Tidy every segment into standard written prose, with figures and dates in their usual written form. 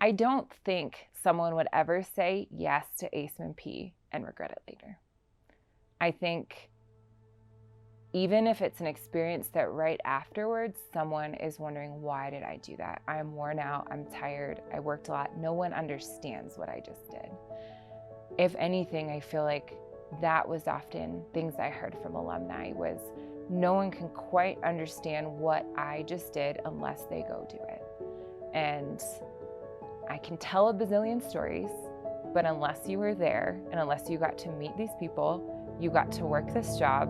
I don't think someone would ever say yes to ACMNP and regret it later. I think even if it's an experience that right afterwards, someone is wondering, why did I do that? I'm worn out, I'm tired, I worked a lot. No one understands what I just did. If anything, I feel like that was often things I heard from alumni was, no one can quite understand what I just did unless they go do it. And I can tell a bazillion stories, but unless you were there and unless you got to meet these people, you got to work this job,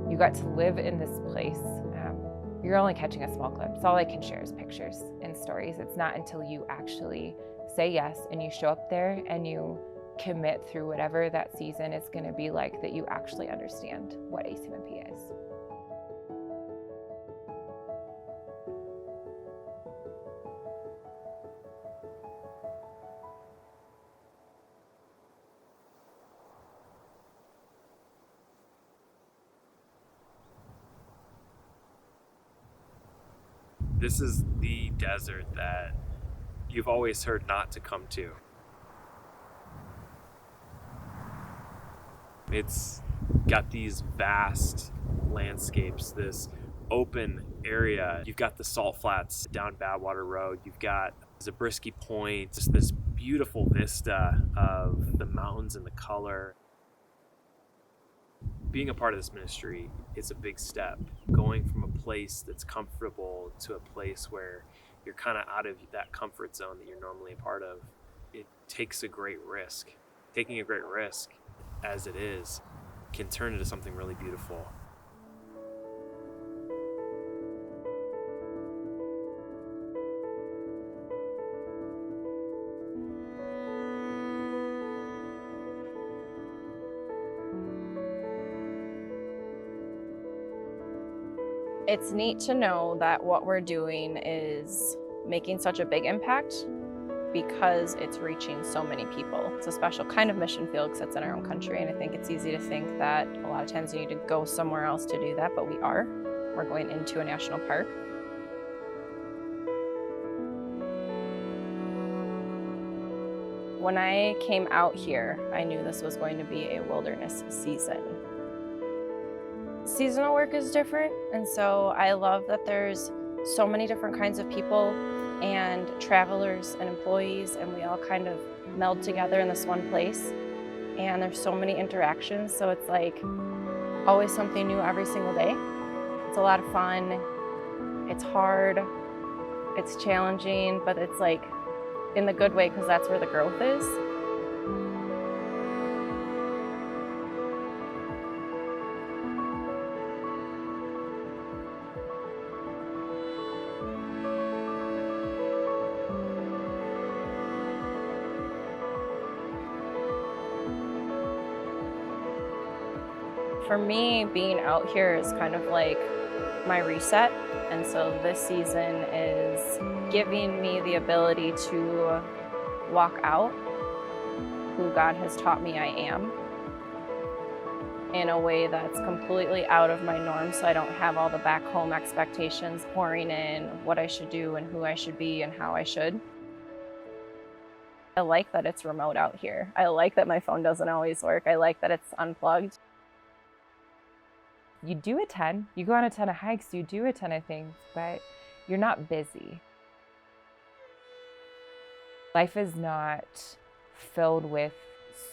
you got to live in this place, you're only catching a small glimpse. All I can share is pictures and stories. It's not until you actually say yes and you show up there and you commit through whatever that season is going to be like that you actually understand what ACMP is. This is the desert that you've always heard not to come to. It's got these vast landscapes, this open area. You've got the salt flats down Badwater Road. You've got Zabriskie Point, just this beautiful vista of the mountains and the color. Being a part of this ministry is a big step. Going from a place that's comfortable to a place where you're kind of out of that comfort zone that you're normally a part of, it takes a great risk. Taking a great risk, as it is, can turn into something really beautiful. It's neat to know that what we're doing is making such a big impact because it's reaching so many people. It's a special kind of mission field because it's in our own country, and I think it's easy to think that a lot of times you need to go somewhere else to do that, but we are. We're going into a national park. When I came out here, I knew this was going to be a wilderness season. Seasonal work is different, and so I love that there's so many different kinds of people and travelers and employees, and we all kind of meld together in this one place, and there's so many interactions, so it's like always something new every single day. It's a lot of fun, it's hard, it's challenging, but it's like in the good way because that's where the growth is. For me, being out here is kind of like my reset, and so this season is giving me the ability to walk out who God has taught me I am in a way that's completely out of my norm, so I don't have all the back home expectations pouring in what I should do and who I should be and how I should. I like that it's remote out here. I like that my phone doesn't always work. I like that it's unplugged. You do a ton, you go on a ton of hikes, you do a ton of things, but you're not busy. Life is not filled with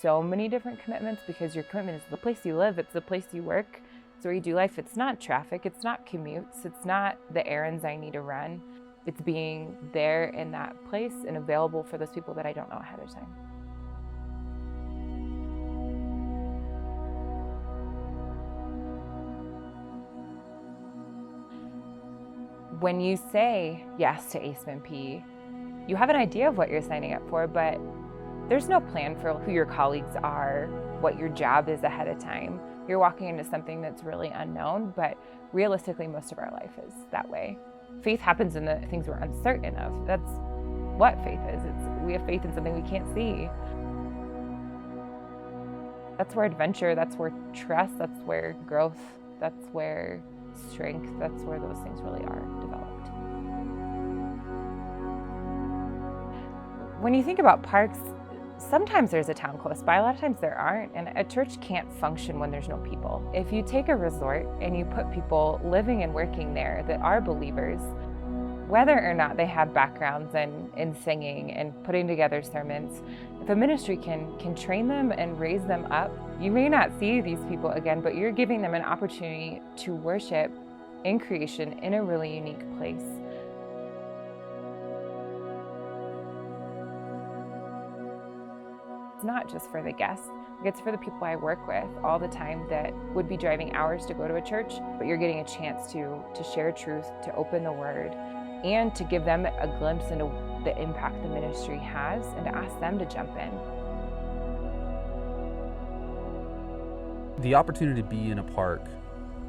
so many different commitments because your commitment is the place you live, it's the place you work, it's where you do life. It's not traffic, it's not commutes, it's not the errands I need to run. It's being there in that place and available for those people that I don't know ahead of time. When you say yes to ACMNP, you have an idea of what you're signing up for, but there's no plan for who your colleagues are, what your job is ahead of time. You're walking into something that's really unknown, but realistically, most of our life is that way. Faith happens in the things we're uncertain of. That's what faith is. We have faith in something we can't see. That's where adventure, that's where trust, that's where growth, that's where strength, that's where those things really are developed. When you think about parks, sometimes there's a town close by, a lot of times there aren't, and a church can't function when there's no people. If you take a resort and you put people living and working there that are believers, whether or not they have backgrounds in singing and putting together sermons, if a ministry can train them and raise them up, you may not see these people again, but you're giving them an opportunity to worship in creation in a really unique place. It's not just for the guests, it's for the people I work with all the time that would be driving hours to go to a church, but you're getting a chance to share truth, to open the word, and to give them a glimpse into the impact the ministry has and to ask them to jump in. The opportunity to be in a park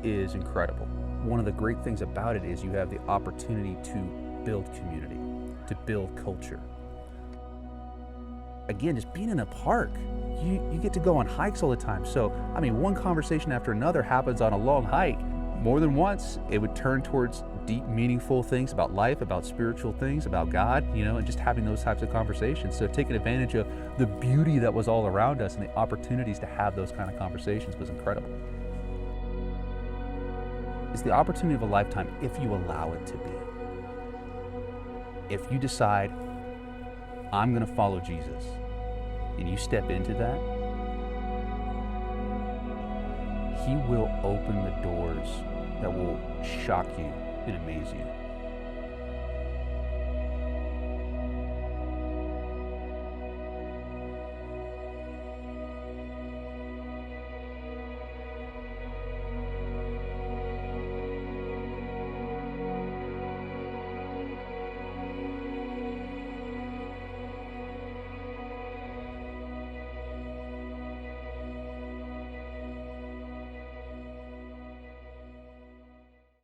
is incredible. One of the great things about it is you have the opportunity to build community, to build culture. Again, just being in a park, you get to go on hikes all the time. So, I mean, one conversation after another happens on a long hike. More than once, it would turn towards deep, meaningful things about life, about spiritual things, about God, and just having those types of conversations. So taking advantage of the beauty that was all around us and the opportunities to have those kind of conversations was incredible. It's the opportunity of a lifetime if you allow it to be. If you decide, I'm going to follow Jesus, and you step into that, He will open the doors that will shock you and amaze you.